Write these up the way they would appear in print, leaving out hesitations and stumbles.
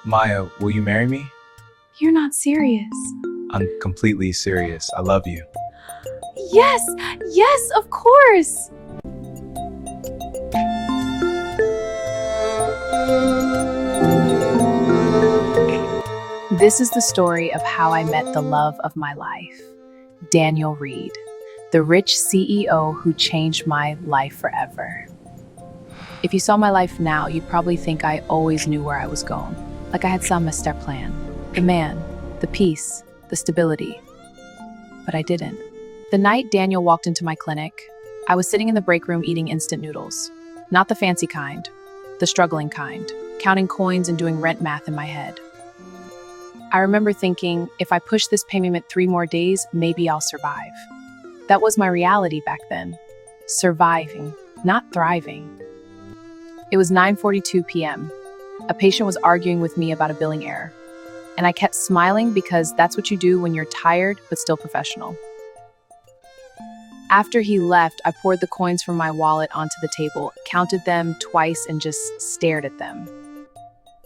Maya, will you marry me? You're not serious. I'm completely serious. I love you. Yes, yes, of course. This is the story of how I met the love of my life, Daniel Reed, the rich CEO who changed my life forever. If you saw my life now, you'd probably think I always knew where I was going, like I had some master plan. The man, the peace, the stability. But I didn't. The night Daniel walked into my clinic, I was sitting in the break room eating instant noodles. Not the fancy kind, the struggling kind, counting coins and doing rent math in my head. I remember thinking, if I push this payment 3 more days, maybe I'll survive. That was my reality back then. Surviving, not thriving. It was 9:42 p.m. A patient was arguing with me about a billing error. And I kept smiling because that's what you do when you're tired but still professional. After he left, I poured the coins from my wallet onto the table, counted them twice, and just stared at them.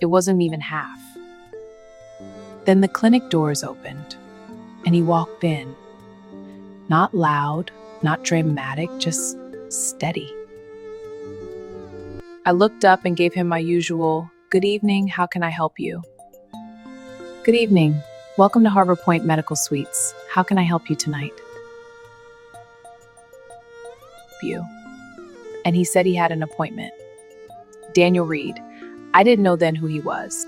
It wasn't even half. Then the clinic doors opened, and he walked in. Not loud, not dramatic, just steady. I looked up and gave him my usual, "Good evening, how can I help you?" "Good evening. Welcome to Harbor Point Medical Suites. How can I help you tonight?" You. And he said he had an appointment. Daniel Reed. I didn't know then who he was.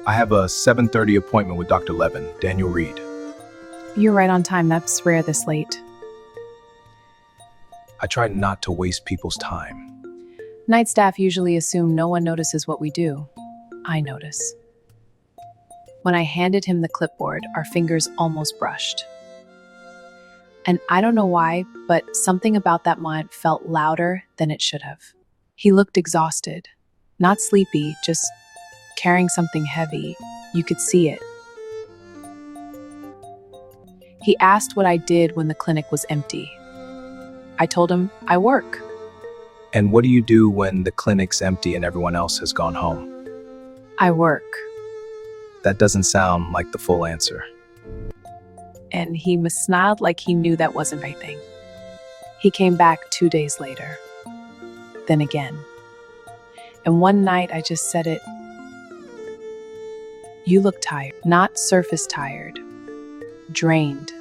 I have a 7:30 appointment with Dr. Levin, Daniel Reed. You're right on time. That's rare this late. I try not to waste people's time. Night staff usually assume no one notices what we do. I notice. When I handed him the clipboard, our fingers almost brushed. And I don't know why, but something about that moment felt louder than it should have. He looked exhausted, not sleepy, just carrying something heavy. You could see it. He asked what I did when the clinic was empty. I told him, I work. And what do you do when the clinic's empty and everyone else has gone home? I work. That doesn't sound like the full answer. And he smiled like he knew that wasn't my thing. He came back 2 days later. Then again. And one night I just said it. You look tired. Not surface tired. Drained.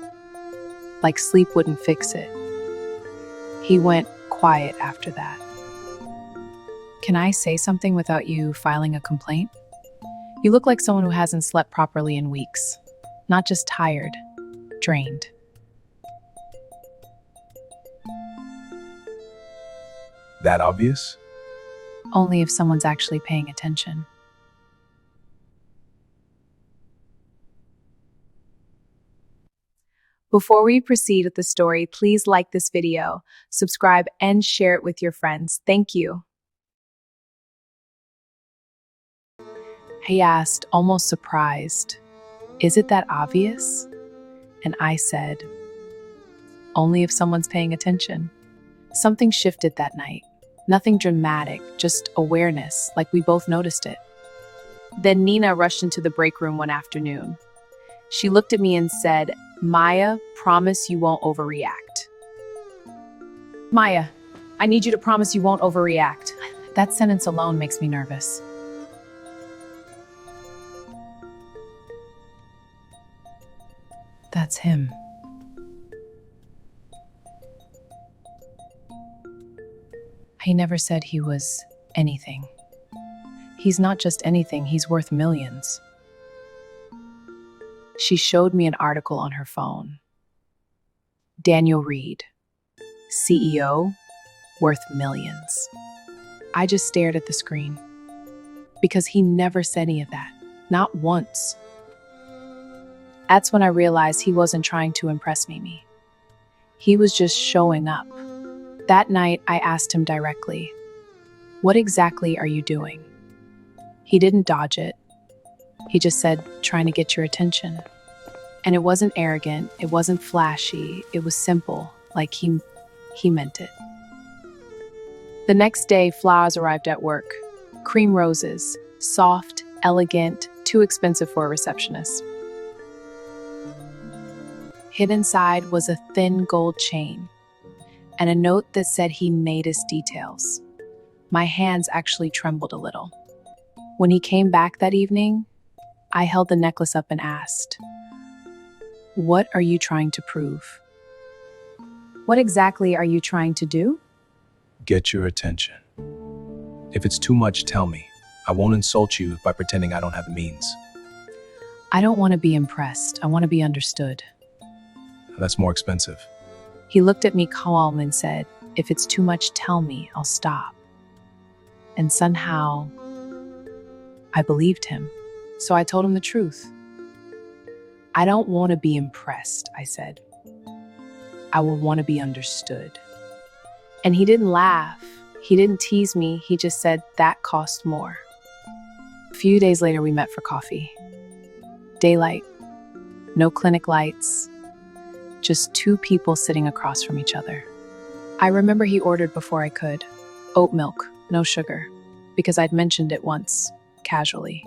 Like sleep wouldn't fix it. He went quiet after that. Can I say something without you filing a complaint? You look like someone who hasn't slept properly in weeks. Not just tired. Drained. That obvious? Only if someone's actually paying attention. Before we proceed with the story, please like this video, subscribe, and share it with your friends. Thank you. He asked, almost surprised, "Is it that obvious?" And I said, "Only if someone's paying attention." Something shifted that night. Nothing dramatic, just awareness, like we both noticed it. Then Nina rushed into the break room one afternoon. She looked at me and said, "Maya, promise you won't overreact." Maya, I need you to promise you won't overreact. That sentence alone makes me nervous. That's him. He never said he was anything. He's not just anything, he's worth millions. She showed me an article on her phone. Daniel Reed, CEO, worth millions. I just stared at the screen. Because he never said any of that. Not once. That's when I realized he wasn't trying to impress me. He was just showing up. That night, I asked him directly, "What exactly are you doing?" He didn't dodge it. He just said, "Trying to get your attention." And it wasn't arrogant, it wasn't flashy, it was simple, like he meant it. The next day, flowers arrived at work. Cream roses, soft, elegant, too expensive for a receptionist. Hid inside was a thin gold chain and a note that said he made us details. My hands actually trembled a little. When he came back that evening, I held the necklace up and asked, "What are you trying to prove?" "What exactly are you trying to do?" Get your attention. If it's too much, tell me. I won't insult you by pretending I don't have the means. "I don't want to be impressed. I want to be understood." That's more expensive. He looked at me calm and said, "If it's too much, tell me. I'll stop." And somehow, I believed him. So I told him the truth. "I don't want to be impressed," I said. "I will want to be understood." And he didn't laugh. He didn't tease me. He just said, "That cost more." A few days later, we met for coffee. Daylight. No clinic lights. Just two people sitting across from each other. I remember he ordered before I could. Oat milk, no sugar, because I'd mentioned it once, casually.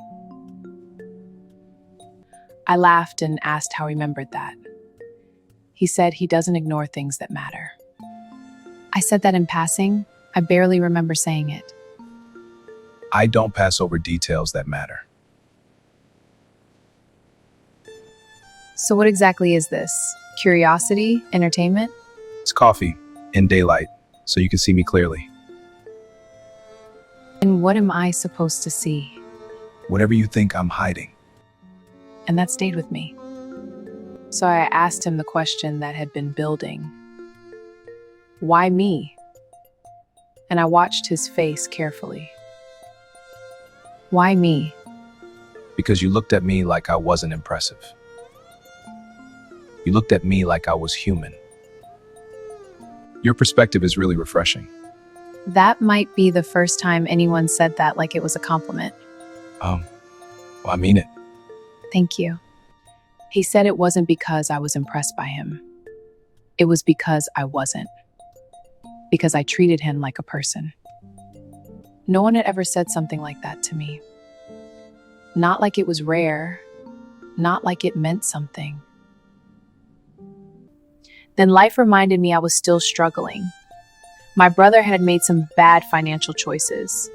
I laughed and asked how he remembered that. He said he doesn't ignore things that matter. I said that in passing. I barely remember saying it. I don't pass over details that matter. So what exactly is this? Curiosity? Entertainment? It's coffee in daylight, so you can see me clearly. And what am I supposed to see? Whatever you think I'm hiding. And that stayed with me. So I asked him the question that had been building. Why me? And I watched his face carefully. Why me? Because you looked at me like I wasn't impressive. You looked at me like I was human. Your perspective is really refreshing. That might be the first time anyone said that like it was a compliment. Well, I mean it. Thank you. He said it wasn't because I was impressed by him. It was because I wasn't. Because I treated him like a person. No one had ever said something like that to me. Not like it was rare. Not like it meant something. Then life reminded me I was still struggling. My brother had made some bad financial choices,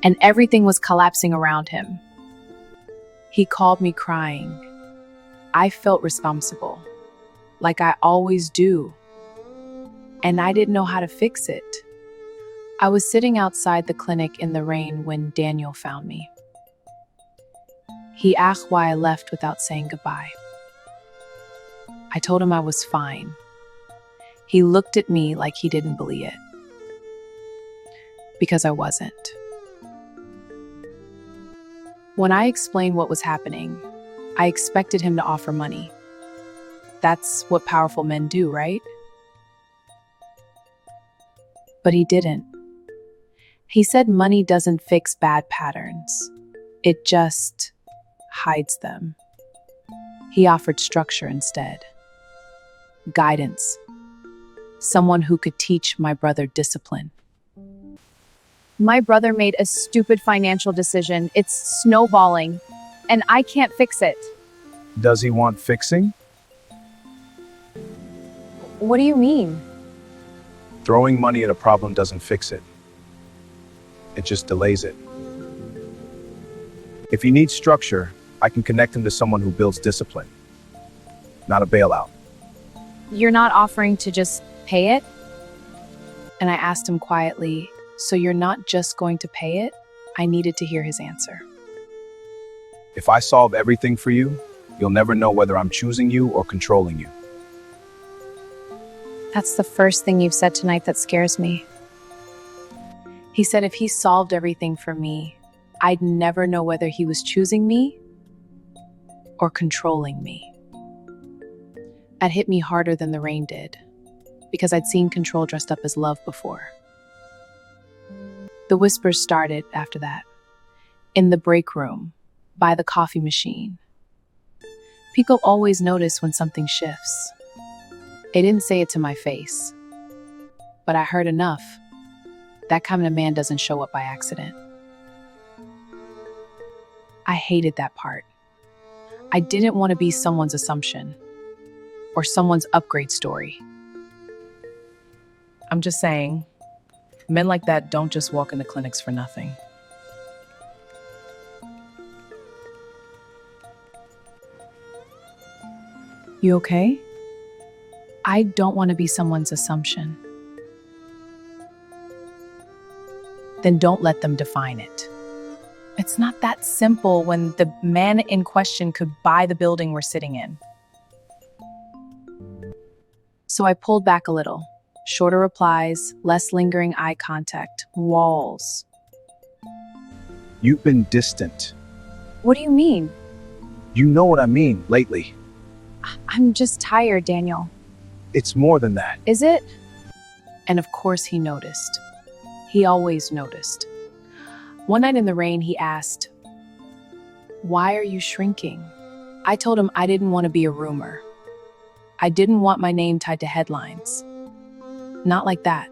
and everything was collapsing around him. He called me crying. I felt responsible, like I always do, and I didn't know how to fix it. I was sitting outside the clinic in the rain when Daniel found me. He asked why I left without saying goodbye. I told him I was fine. He looked at me like he didn't believe it. Because I wasn't. When I explained what was happening, I expected him to offer money. That's what powerful men do, right? But he didn't. He said money doesn't fix bad patterns. It just hides them. He offered structure instead. Guidance. Someone who could teach my brother discipline. My brother made a stupid financial decision. It's snowballing, and I can't fix it. Does he want fixing? What do you mean? Throwing money at a problem doesn't fix it. It just delays it. If he needs structure, I can connect him to someone who builds discipline, not a bailout. You're not offering to just pay it? And I asked him quietly, so you're not just going to pay it? I needed to hear his answer. If I solve everything for you, you'll never know whether I'm choosing you or controlling you. That's the first thing you've said tonight that scares me. He said if he solved everything for me, I'd never know whether he was choosing me or controlling me. That hit me harder than the rain did, because I'd seen control dressed up as love before. The whispers started after that, in the break room, by the coffee machine. People always notice when something shifts. They didn't say it to my face, but I heard enough. That kind of man doesn't show up by accident. I hated that part. I didn't want to be someone's assumption or someone's upgrade story. I'm just saying, men like that don't just walk into clinics for nothing. You okay? I don't want to be someone's assumption. Then don't let them define it. It's not that simple when the man in question could buy the building we're sitting in. So I pulled back a little. Shorter replies, less lingering eye contact, walls. You've been distant. What do you mean? You know what I mean lately. I'm just tired, Daniel. It's more than that. Is it? And of course he noticed. He always noticed. One night in the rain, he asked, "Why are you shrinking?" I told him I didn't want to be a rumor. I didn't want my name tied to headlines. Not like that.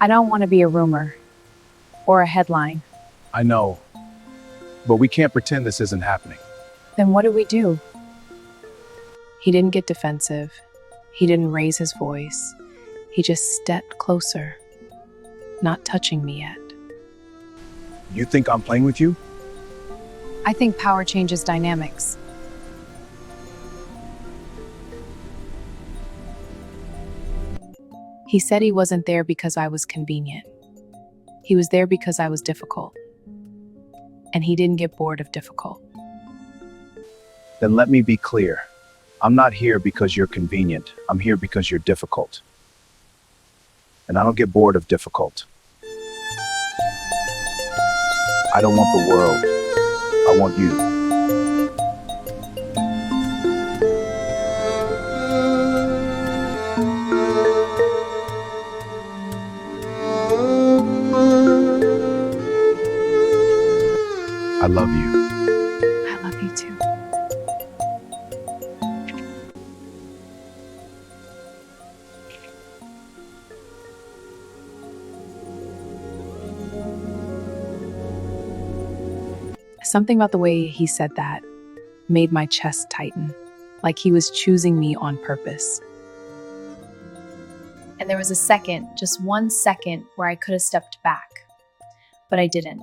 I don't want to be a rumor or a headline. I know. But we can't pretend this isn't happening. Then what do we do? He didn't get defensive. He didn't raise his voice. He just stepped closer, not touching me yet. You think I'm playing with you? I think power changes dynamics. He said he wasn't there because I was convenient. He was there because I was difficult. And he didn't get bored of difficult. Then let me be clear. I'm not here because you're convenient. I'm here because you're difficult. And I don't get bored of difficult. I don't want the world. I want you. I love you. I love you too. Something about the way he said that made my chest tighten, like he was choosing me on purpose. And there was a second, just 1 second, where I could have stepped back, but I didn't.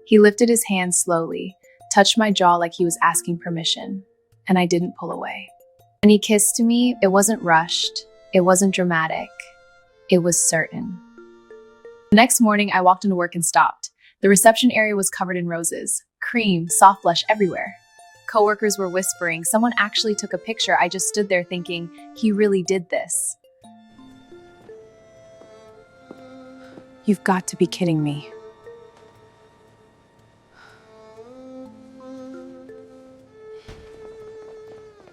He lifted his hand slowly, touched my jaw like he was asking permission, and I didn't pull away. When he kissed me, it wasn't rushed, it wasn't dramatic, it was certain. The next morning, I walked into work and stopped. The reception area was covered in roses, cream, soft blush everywhere. Coworkers were whispering. Someone actually took a picture. I just stood there thinking, he really did this. You've got to be kidding me.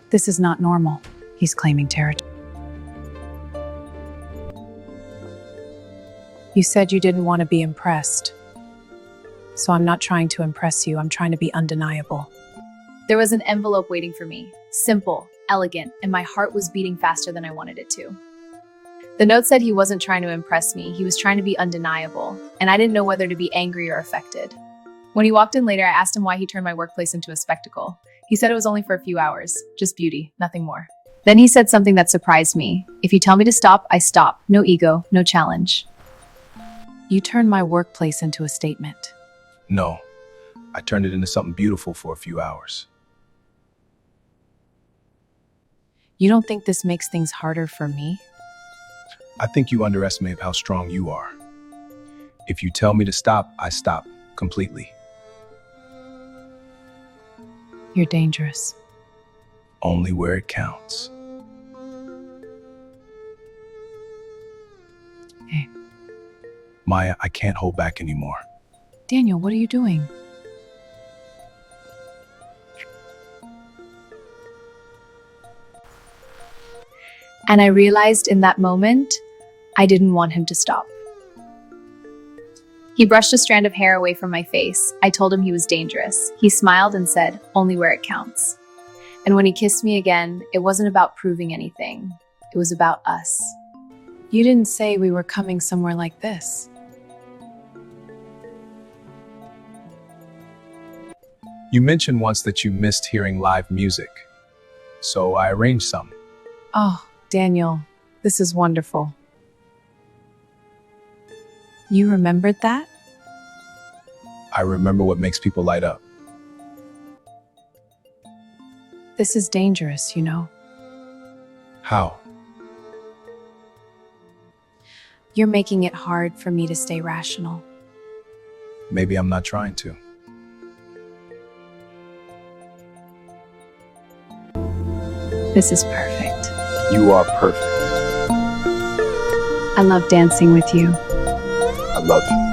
This is not normal. He's claiming territory. You said you didn't want to be impressed. So I'm not trying to impress you. I'm trying to be undeniable. There was an envelope waiting for me. Simple, elegant, and my heart was beating faster than I wanted it to. The note said he wasn't trying to impress me. He was trying to be undeniable, and I didn't know whether to be angry or affected. When he walked in later, I asked him why he turned my workplace into a spectacle. He said it was only for a few hours, just beauty, nothing more. Then he said something that surprised me. If you tell me to stop, I stop. No ego, no challenge. You turned my workplace into a statement. No, I turned it into something beautiful for a few hours. You don't think this makes things harder for me? I think you underestimate how strong you are. If you tell me to stop, I stop completely. You're dangerous. Only where it counts. Hey. Maya, I can't hold back anymore. Daniel, what are you doing? And I realized in that moment, I didn't want him to stop. He brushed a strand of hair away from my face. I told him he was dangerous. He smiled and said, only where it counts. And when he kissed me again, it wasn't about proving anything. It was about us. You didn't say we were coming somewhere like this. You mentioned once that you missed hearing live music, so I arranged some. Oh, Daniel, this is wonderful. You remembered that? I remember what makes people light up. This is dangerous, you know. How? You're making it hard for me to stay rational. Maybe I'm not trying to. This is perfect. You are perfect. I love dancing with you. I love you.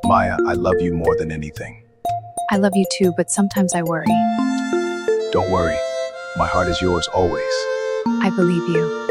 Maya, I love you more than anything. I love you too, but sometimes I worry. Don't worry. My heart is yours always. I believe you.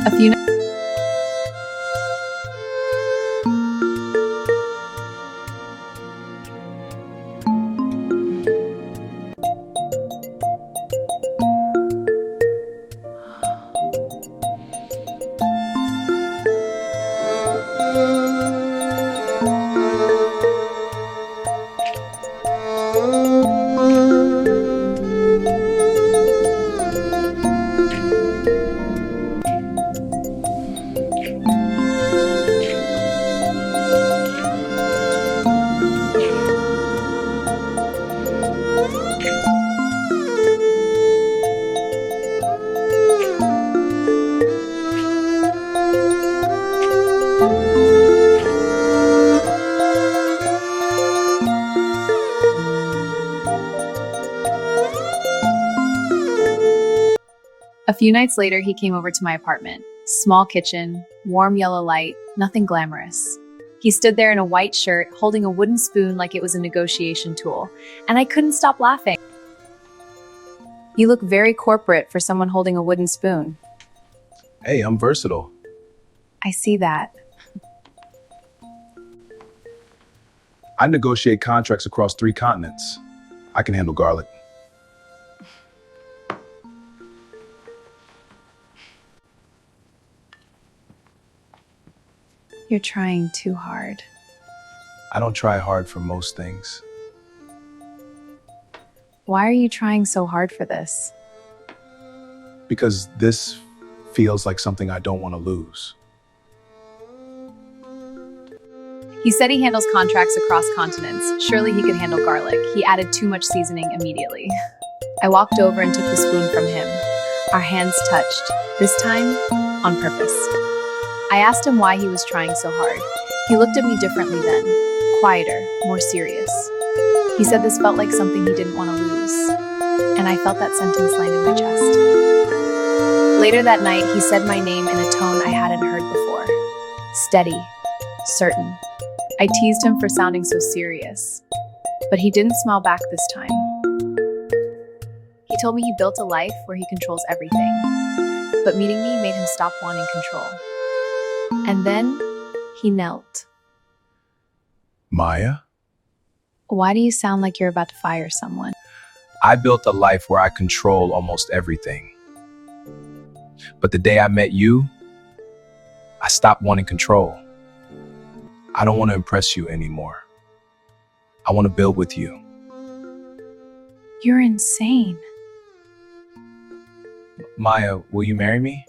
A few A few nights later, he came over to my apartment. Small kitchen, warm yellow light, nothing glamorous. He stood there in a white shirt, holding a wooden spoon like it was a negotiation tool, and I couldn't stop laughing. You look very corporate for someone holding a wooden spoon. Hey, I'm versatile. I see that. I negotiate contracts across 3 continents. I can handle garlic. You're trying too hard. I don't try hard for most things. Why are you trying so hard for this? Because this feels like something I don't want to lose. He said he handles contracts across continents. Surely he could handle garlic. He added too much seasoning immediately. I walked over and took the spoon from him. Our hands touched, this time on purpose. I asked him why he was trying so hard. He looked at me differently then, quieter, more serious. He said this felt like something he didn't want to lose, and I felt that sentence land in my chest. Later that night, he said my name in a tone I hadn't heard before. steady, certain. I teased him for sounding so serious, but he didn't smile back this time. He told me he built a life where he controls everything, but meeting me made him stop wanting control. And then he knelt. Maya, Why do you sound like you're about to fire someone? I built a life where I control almost everything. But the day I met you, I stopped wanting control. I don't want to impress you anymore. I want to build with you. You're insane. Maya, will you marry me?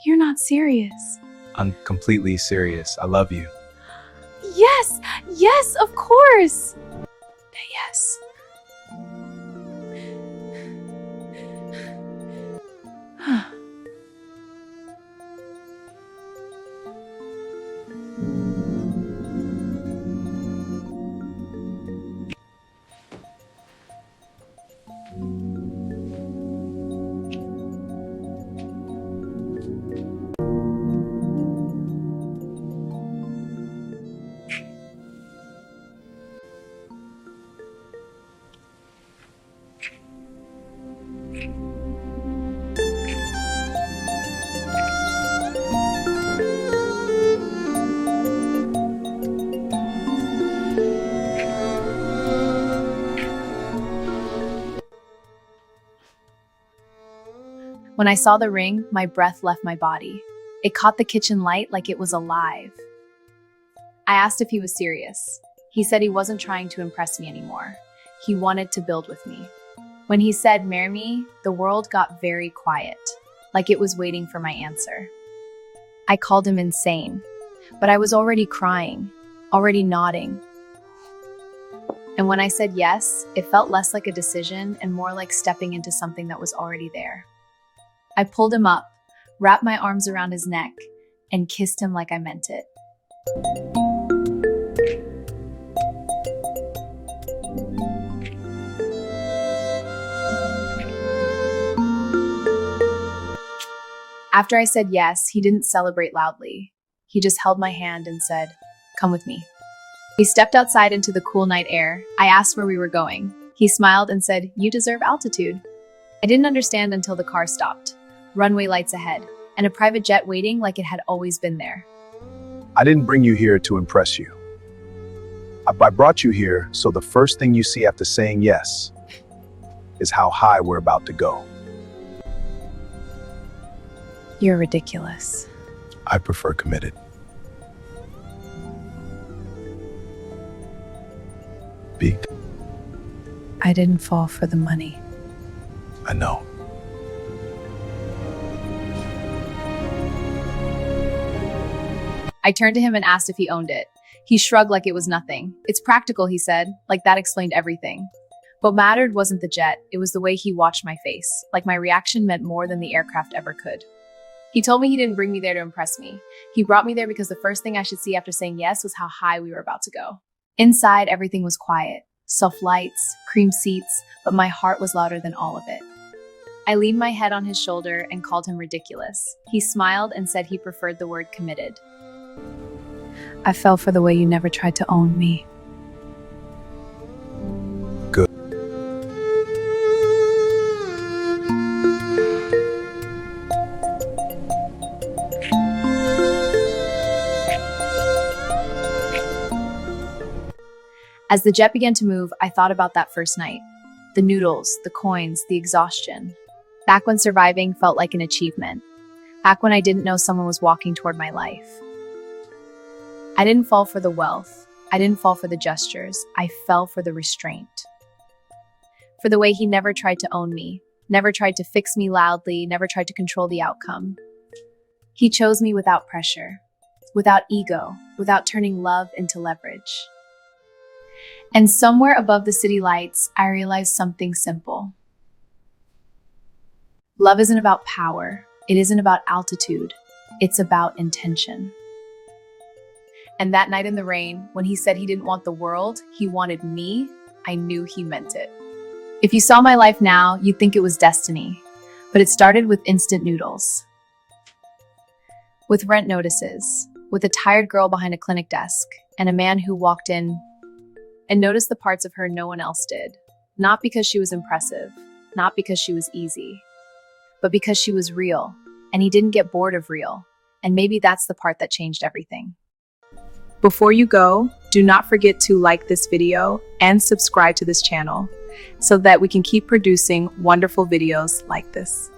You're not serious. I'm completely serious. I love you. Yes, of course. Yes. When I saw the ring, my breath left my body. It caught the kitchen light like it was alive. I asked if he was serious. He said he wasn't trying to impress me anymore. He wanted to build with me. When he said, "Marry me," the world got very quiet, like it was waiting for my answer. I called him insane, but I was already crying, already nodding. And when I said yes, it felt less like a decision and more like stepping into something that was already there. I pulled him up, wrapped my arms around his neck, and kissed him like I meant it. After I said yes, he didn't celebrate loudly. He just held my hand and said, "Come with me." We stepped outside into the cool night air. I asked where we were going. He smiled and said, "You deserve altitude." I didn't understand until the car stopped. Runway lights ahead, and a private jet waiting like it had always been there. I didn't bring you here to impress you. I brought you here so the first thing you see after saying yes is how high we're about to go. You're ridiculous. I prefer committed. Beat. I didn't fall for the money. I know. I turned to him and asked if he owned it. He shrugged like it was nothing. "It's practical," he said, like that explained everything. What mattered wasn't the jet, it was the way he watched my face, like my reaction meant more than the aircraft ever could. He told me he didn't bring me there to impress me. He brought me there because the first thing I should see after saying yes was how high we were about to go. Inside, everything was quiet. Soft lights, cream seats, but my heart was louder than all of it. I leaned my head on his shoulder and called him ridiculous. He smiled and said he preferred the word committed. I fell for the way you never tried to own me. Good. As the jet began to move, I thought about that first night. The noodles, the coins, the exhaustion. Back when surviving felt like an achievement. Back when I didn't know someone was walking toward my life. I didn't fall for the wealth. I didn't fall for the gestures. I fell for the restraint. For the way he never tried to own me, never tried to fix me loudly, never tried to control the outcome. He chose me without pressure, without ego, without turning love into leverage. And somewhere above the city lights, I realized something simple. Love isn't about power. It isn't about altitude. It's about intention. And that night in the rain, when he said he didn't want the world, he wanted me, I knew he meant it. If you saw my life now, you'd think it was destiny. But it started with instant noodles. With rent notices, with a tired girl behind a clinic desk and a man who walked in and noticed the parts of her no one else did. Not because she was impressive, not because she was easy, but because she was real, and he didn't get bored of real. And maybe that's the part that changed everything. Before you go, do not forget to like this video and subscribe to this channel so that we can keep producing wonderful videos like this.